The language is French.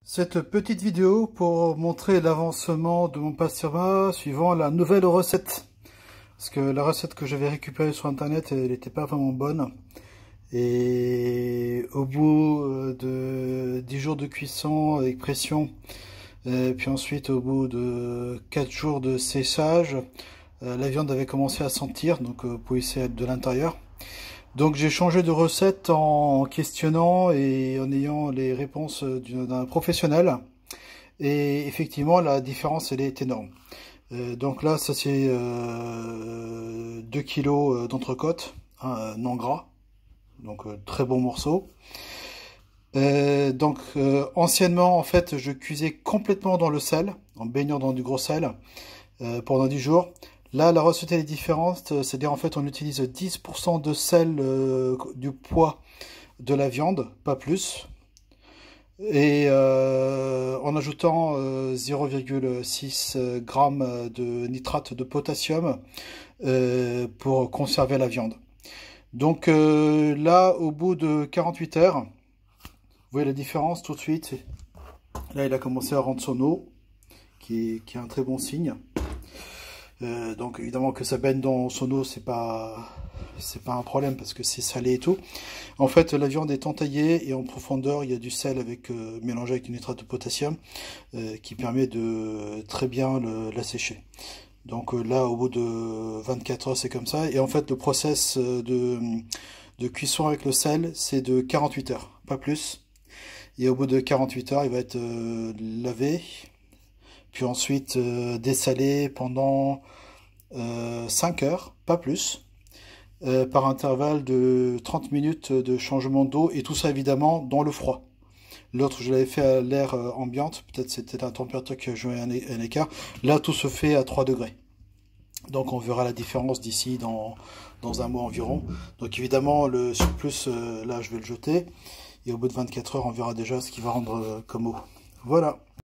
Cette petite vidéo pour montrer l'avancement de mon pastyrma suivant la nouvelle recette. Parce que la recette que j'avais récupérée sur internet, elle n'était pas vraiment bonne. Et au bout de 10 jours de cuisson avec pression, puis ensuite au bout de 4 jours de séchage, la viande avait commencé à sentir, donc vous pouvez essayer de l'intérieur. Donc j'ai changé de recette en questionnant et en ayant les réponses d'un professionnel. Et effectivement, la différence, elle est énorme. Donc là, ça c'est 2 kilos d'entrecôte, hein, non gras. Donc très bon morceau. Anciennement, en fait, je cuisais complètement dans le sel, en baignant dans du gros sel, pendant 10 jours. Là, la recette est différente, c'est-à-dire en fait on utilise 10% de sel du poids de la viande, pas plus, et en ajoutant 0,6 g de nitrate de potassium pour conserver la viande. Donc là, au bout de 48 heures, vous voyez la différence tout de suite. Là, il a commencé à rendre son eau, qui est un très bon signe. Donc évidemment que ça baigne dans son eau, c'est pas un problème parce que c'est salé et tout. En fait, la viande est entaillée et en profondeur il y a du sel avec mélangé avec du nitrate de potassium qui permet de très bien la sécher. Donc là, au bout de 24 heures, c'est comme ça. Et en fait, le process de cuisson avec le sel, c'est de 48 heures, pas plus. Et au bout de 48 heures, il va être lavé. Puis ensuite dessalé pendant 5 heures, pas plus, par intervalle de 30 minutes de changement d'eau, et tout ça évidemment dans le froid. L'autre, je l'avais fait à l'air ambiante, peut-être c'était la température qui a joué un écart. Là, tout se fait à 3 degrés. Donc on verra la différence d'ici dans un mois environ. Donc évidemment, le surplus, là, je vais le jeter. Et au bout de 24 heures, on verra déjà ce qu'il va rendre comme eau. Voilà.